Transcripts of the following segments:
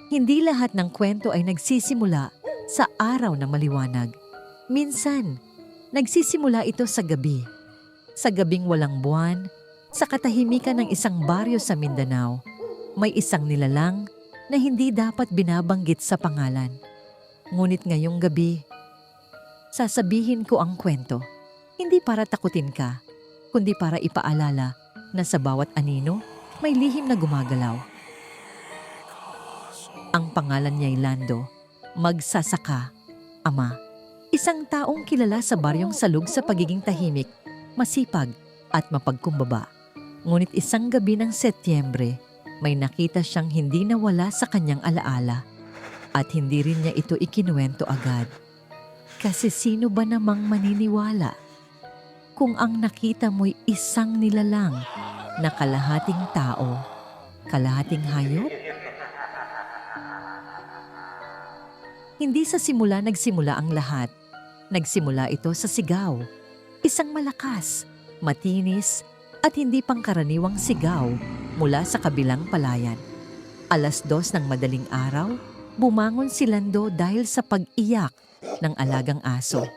Hindi lahat ng kwento ay nagsisimula sa araw na maliwanag. Minsan, nagsisimula ito sa gabi. Sa gabing walang buwan, sa katahimikan ng isang baryo sa Mindanao, may isang nilalang na hindi dapat binabanggit sa pangalan. Ngunit ngayong gabi, sasabihin ko ang kwento. Hindi para takutin ka, kundi para ipaalala na sa bawat anino may lihim na gumagalaw. Ang pangalan niya'y Lando, magsasaka, ama. Isang taong kilala sa baryong Salug sa pagiging tahimik, masipag at mapagkumbaba. Ngunit isang gabi ng Setyembre, may nakita siyang hindi nawala sa kanyang alaala at hindi rin niya ito ikinuwento agad. Kasi sino ba namang maniniwala kung ang nakita mo'y isang nilalang na kalahating tao, kalahating hayop? Hindi sa simula nagsimula ang lahat. Nagsimula ito sa sigaw. Isang malakas, matinis, at hindi pangkaraniwang sigaw mula sa kabilang palayan. 2:00 ng madaling araw, bumangon si Lando dahil sa pag-iyak ng alagang aso.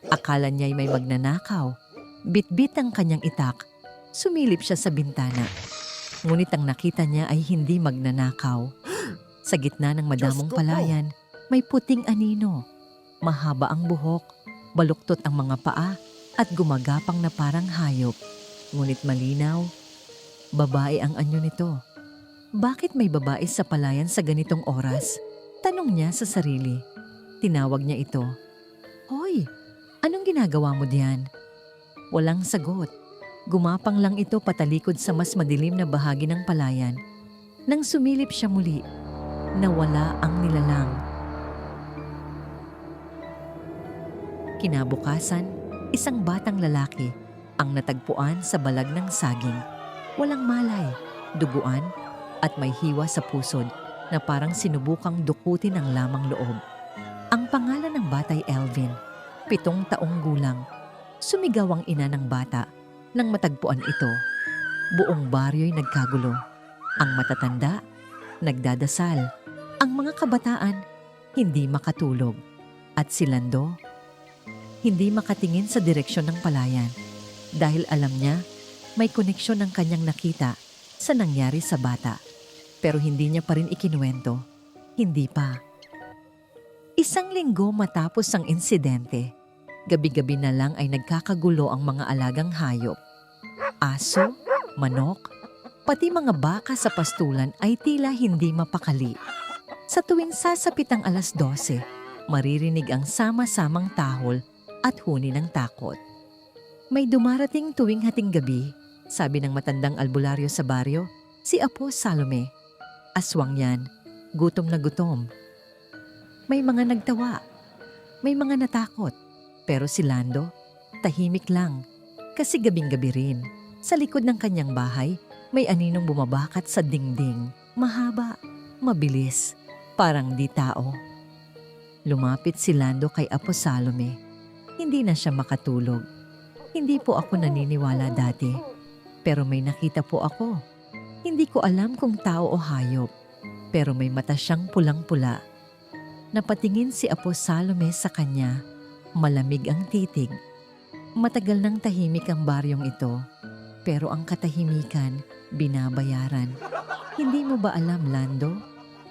Akala niya'y may magnanakaw. Bitbit ang kanyang itak. Sumilip siya sa bintana. Ngunit ang nakita niya ay hindi magnanakaw. Sa gitna ng madamong palayan, may puting anino. Mahaba ang buhok, baluktot ang mga paa, at gumagapang na parang hayop. Ngunit malinaw, babae ang anyo nito. Bakit may babae sa palayan sa ganitong oras? Tanong niya sa sarili. Tinawag niya ito. Hoy, anong ginagawa mo diyan? Walang sagot. Gumapang lang ito patalikod sa mas madilim na bahagi ng palayan. Nang sumilip siya muli, nawala ang nilalang. Kinabukasan, isang batang lalaki ang natagpuan sa balag ng saging. Walang malay, duguan, at may hiwa sa pusod na parang sinubukang dukutin ang lamang loob. Ang pangalan ng batay Elvin, 7 taong gulang. Sumigaw ang ina ng bata nang matagpuan ito. Buong baryo'y nagkagulo. Ang matatanda, nagdadasal. Ang mga kabataan, hindi makatulog. At si Lando, hindi makatingin sa direksyon ng palayan dahil alam niya may koneksyon ng kanyang nakita sa nangyari sa bata. Pero hindi niya pa rin ikinuwento. Hindi pa. Isang linggo matapos ang insidente, gabi-gabi na lang ay nagkakagulo ang mga alagang hayop. Aso, manok, pati mga baka sa pastulan ay tila hindi mapakali. Sa tuwing sasapit ang 12:00, maririnig ang sama-samang tahol at huni ng takot. May dumarating tuwing hating gabi, sabi ng matandang albularyo sa baryo, si Apo Salome. Aswang yan, gutom na gutom. May mga nagtawa, may mga natakot, pero si Lando, tahimik lang. Kasi gabing-gabi rin, sa likod ng kanyang bahay, may aninong bumabakat sa dingding. Mahaba, mabilis, parang di tao. Lumapit si Lando kay Apo Salome. Hindi na siya makatulog. Hindi po ako naniniwala dati. Pero may nakita po ako. Hindi ko alam kung tao o hayop. Pero may mata siyang pulang-pula. Napatingin si Apo Salome sa kanya. Malamig ang titig. Matagal nang tahimik ang baryong ito. Pero ang katahimikan, binabayaran. Hindi mo ba alam, Lando?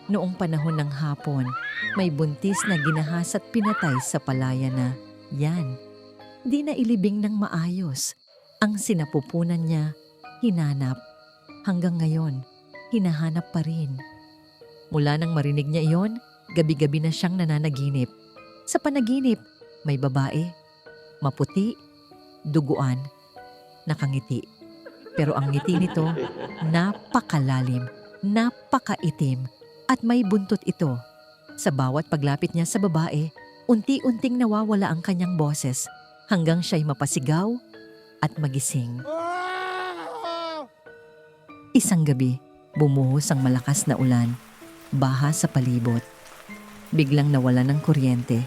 Noong panahon ng hapon, may buntis na ginahas at pinatay sa palayan na yan. Di na ilibing ng maayos. Ang sinapupunan niya, hinanap. Hanggang ngayon, hinahanap pa rin. Mula nang marinig niya iyon, gabi-gabi na siyang nananaginip. Sa panaginip, may babae, maputi, duguan, nakangiti. Pero ang ngiti nito, napakalalim, napakaitim, at may buntot ito. Sa bawat paglapit niya sa babae, unti-unting nawawala ang kanyang boses hanggang siya'y mapasigaw at magising. Isang gabi, bumuhos ang malakas na ulan, baha sa palibot. Biglang nawala ng kuryente.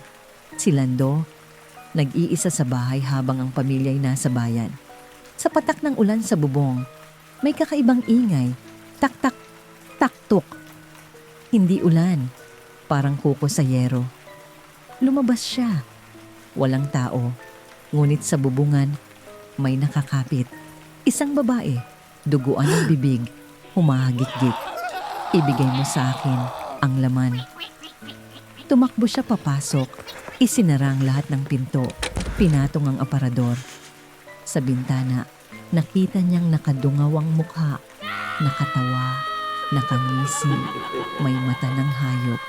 Si Lando, nag-iisa sa bahay habang ang pamilya'y nasa bayan. Sa patak ng ulan sa bubong, may kakaibang ingay, tak-tak, tak-tuk. Hindi ulan, parang kuko sa yero. Lumabas siya. Walang tao, ngunit sa bubungan may nakakapit. Isang babae, duguan ang bibig, humahagik-gik. Ibigay mo sa akin ang laman. Tumakbo siya papasok, isinara ang lahat ng pinto, pinatong ang aparador. Sa bintana, nakita niyang nakadungaw ang mukha, nakatawa, nakangisi, may mata ng hayop.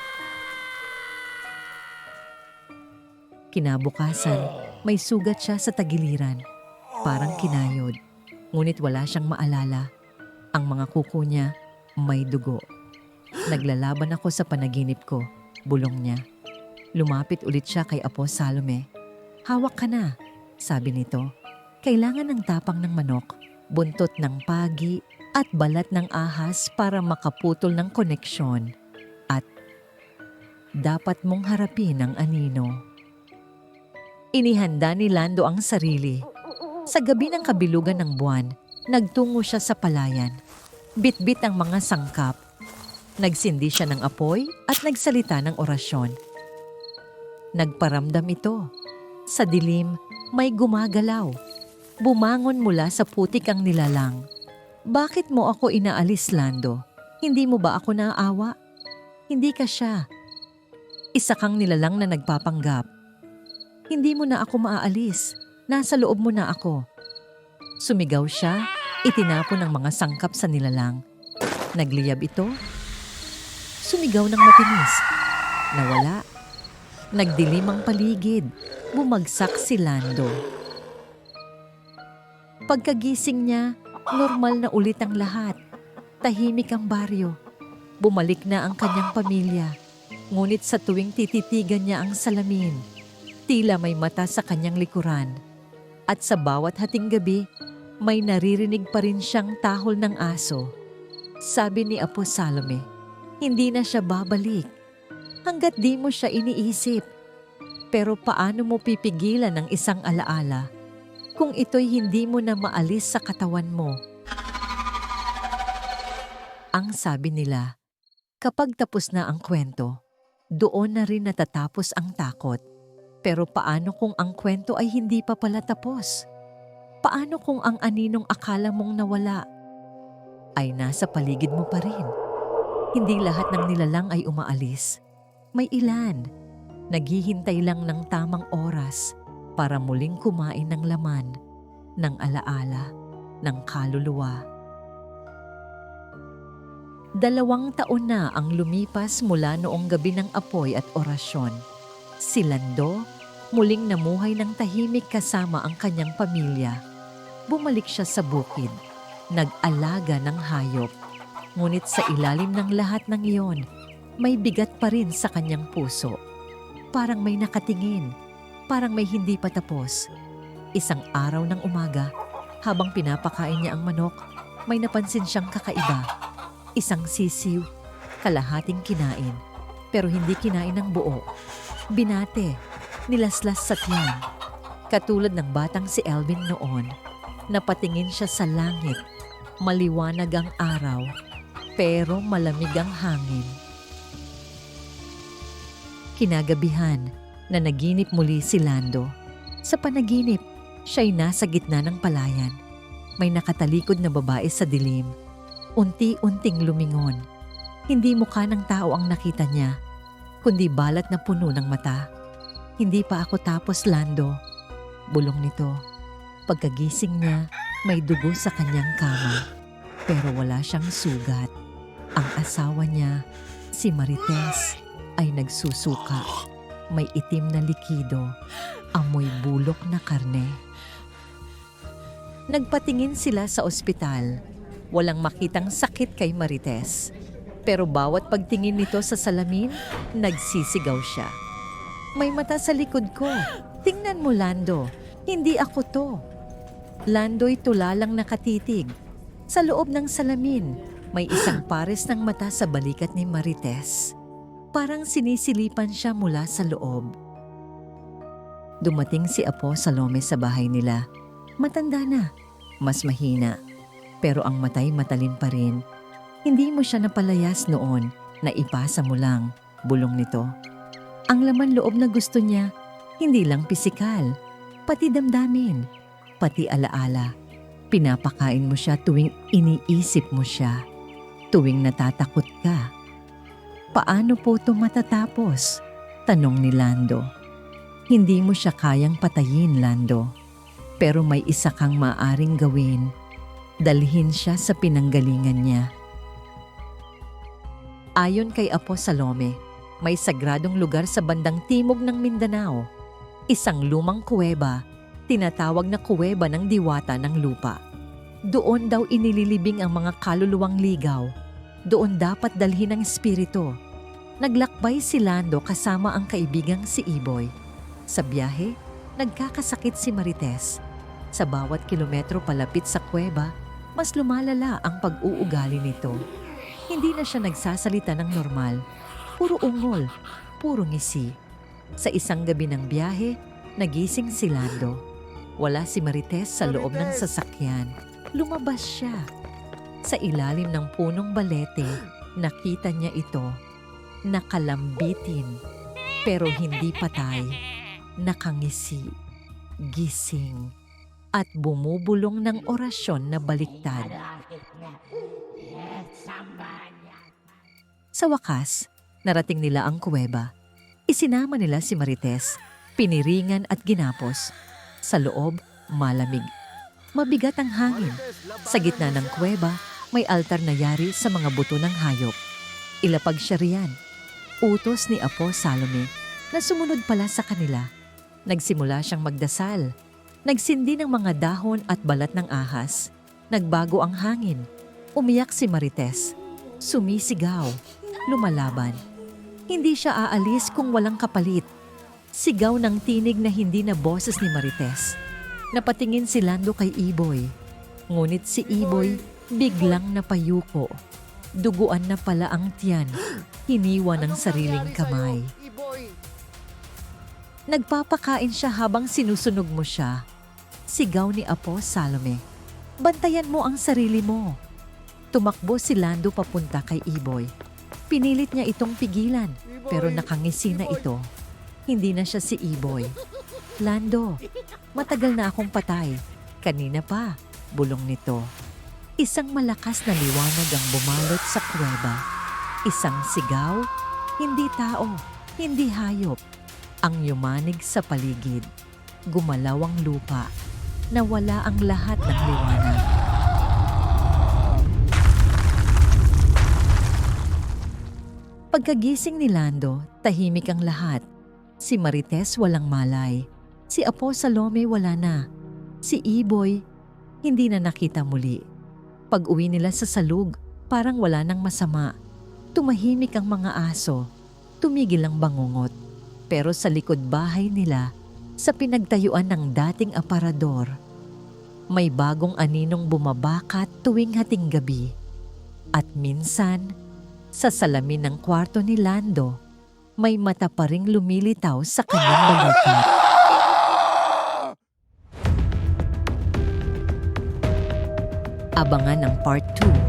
Kinabukasan, may sugat siya sa tagiliran, parang kinayod. Ngunit wala siyang maalala. Ang mga kuko niya may dugo. Naglalaban ako sa panaginip ko, bulong niya. Lumapit ulit siya kay Apo Salome. Hawak ka na, sabi nito. Kailangan ng tapang ng manok, buntot ng pagi at balat ng ahas para makaputol ng koneksyon. At dapat mong harapin ang anino. Inihanda ni Lando ang sarili. Sa gabi ng kabilugan ng buwan, nagtungo siya sa palayan. Bitbit ang mga sangkap. Nagsindi siya ng apoy at nagsalita ng orasyon. Nagparamdam ito. Sa dilim, may gumagalaw. Bumangon mula sa putik ang nilalang. Bakit mo ako inaalis, Lando? Hindi mo ba ako naaawa? Hindi ka siya. Isa kang nilalang na nagpapanggap. Hindi mo na ako maaalis. Nasa loob mo na ako. Sumigaw siya, itinapon ang mga sangkap sa nilalang. Nagliyab ito. Sumigaw ng matinis. Nawala. Nagdilim ang paligid. Bumagsak si Lando. Pagkagising niya, normal na ulit ang lahat. Tahimik ang baryo. Bumalik na ang kanyang pamilya. Ngunit sa tuwing tititigan niya ang salamin, tila may mata sa kanyang likuran. At sa bawat hating gabi, may naririnig pa rin siyang tahol ng aso. Sabi ni Apo Salome, hindi na siya babalik hanggat di mo siya iniisip. Pero paano mo pipigilan ang isang alaala kung ito'y hindi mo na maalis sa katawan mo? Ang sabi nila, kapag tapos na ang kwento, doon na rin natatapos ang takot. Pero paano kung ang kwento ay hindi pa pala tapos? Paano kung ang aninong akala mong nawala ay nasa paligid mo pa rin? Hindi lahat ng nilalang ay umaalis. May ilan, naghihintay lang ng tamang oras para muling kumain ng laman, ng alaala, ng kaluluwa. 2 taon na ang lumipas mula noong gabi ng apoy at orasyon. Si Lando, muling namuhay ng tahimik kasama ang kanyang pamilya. Bumalik siya sa bukid, nag-alaga ng hayop. Ngunit sa ilalim ng lahat ng iyon, may bigat pa rin sa kanyang puso. Parang may nakatingin, parang may hindi pa tapos. Isang araw ng umaga, habang pinapakain niya ang manok, may napansin siyang kakaiba. Isang sisiw, kalahating kinain, pero hindi kinain ng buo. Binate, nilaslas sa tiyan. Katulad ng batang si Elvin noon, napatingin siya sa langit. Maliwanag ang araw, pero malamig ang hangin. Kinagabihan, nanaginip muli si Lando. Sa panaginip, siya'y nasa gitna ng palayan. May nakatalikod na babae sa dilim. Unti-unting lumingon. Hindi mukha ng tao ang nakita niya, kundi balat na puno ng mata. Hindi pa ako tapos, Lando, bulong nito. Pagkagising niya, may dugo sa kanyang kama, pero wala siyang sugat. Ang asawa niya, si Marites, ay nagsusuka. May itim na likido, amoy bulok na karne. Nagpatingin sila sa ospital. Walang makitang sakit kay Marites. Pero bawat pagtingin nito sa salamin, nagsisigaw siya. May mata sa likod ko. Tingnan mo, Lando. Hindi ako to. Lando'y tulalang nakatitig. Sa loob ng salamin, may isang pares ng mata sa balikat ni Marites. Parang sinisilipan siya mula sa loob. Dumating si Apo Salome sa bahay nila. Matanda na, mas mahina. Pero ang mata'y matalim pa rin. Hindi mo siya napalayas noon Naipasa mo lang, bulong nito. Ang laman loob na gusto niya, hindi lang pisikal, pati damdamin, pati alaala. Pinapakain mo siya tuwing iniisip mo siya, tuwing natatakot ka. Paano po ito matatapos? Tanong ni Lando. Hindi mo siya kayang patayin, Lando. Pero may isa kang maaring gawin. Dalhin siya sa pinanggalingan niya. Ayon kay Apo Salome, may sagradong lugar sa bandang timog ng Mindanao. Isang lumang kuweba, tinatawag na kuweba ng diwata ng lupa. Doon daw inililibing ang mga kaluluwang ligaw. Doon dapat dalhin ang espiritu. Naglakbay si Lando kasama ang kaibigang si Iboy. Sa biyahe, nagkakasakit si Marites. Sa bawat kilometro palapit sa kuweba, mas lumalala ang pag-uugali nito. Hindi na siya nagsasalita ng normal. Puro ungol, puro ngisi. Sa isang gabi ng biyahe, nagising si Lando. Wala si Marites sa loob ng sasakyan. Lumabas siya. Sa ilalim ng punong balete, nakita niya ito. Nakalambitin, pero hindi patay. Nakangisi, gising, at bumubulong ng orasyon na baliktad. Sa wakas, narating nila ang kuweba. Isinama nila si Marites, piniringan at ginapos. Sa loob, malamig. Mabigat ang hangin. Sa gitna ng kuweba, may altar na yari sa mga buto ng hayop. Ilapag siya riyan. Utos ni Apo Salome na sumunod pala sa kanila. Nagsimula siyang magdasal. Nagsindi ng mga dahon at balat ng ahas. Nagbago ang hangin. Umiyak si Marites. Sumisigaw. Lumalaban. Hindi siya aalis kung walang kapalit. Sigaw ng tinig na hindi na boses ni Marites. Napatingin si Lando kay Iboy. Ngunit si Iboy biglang napayuko. Duguan na pala ang tiyan. Hiniwa ng sariling kamay. Nagpapakain siya habang sinusunog mo siya. Sigaw ni Apo Salome. Bantayan mo ang sarili mo. Tumakbo si Lando papunta kay Iboy. Pinilit niya itong pigilan, pero nakangisi na ito. Hindi na siya si Iboy. Lando, matagal na akong patay. Kanina pa, bulong nito. Isang malakas na liwanag ang bumalot sa kuweba. Isang sigaw, hindi tao, hindi hayop. Ang yumanig sa paligid. Gumalaw ang lupa. Nawala ang lahat ng liwanag. Pagkagising ni Lando, tahimik ang lahat. Si Marites walang malay. Si Apo Salome wala na. Si Iboy, hindi na nakita muli. Pag-uwi nila sa salug, parang wala nang masama. Tumahimik ang mga aso. Tumigil ang bangungot. Pero sa likod bahay nila, sa pinagtayuan ng dating aparador, may bagong aninong bumabakat tuwing hating gabi. At minsan, sa salamin ng kwarto ni Lando, may mata pa ring lumilitaw sa kanyang balikat. Abangan ang part 2.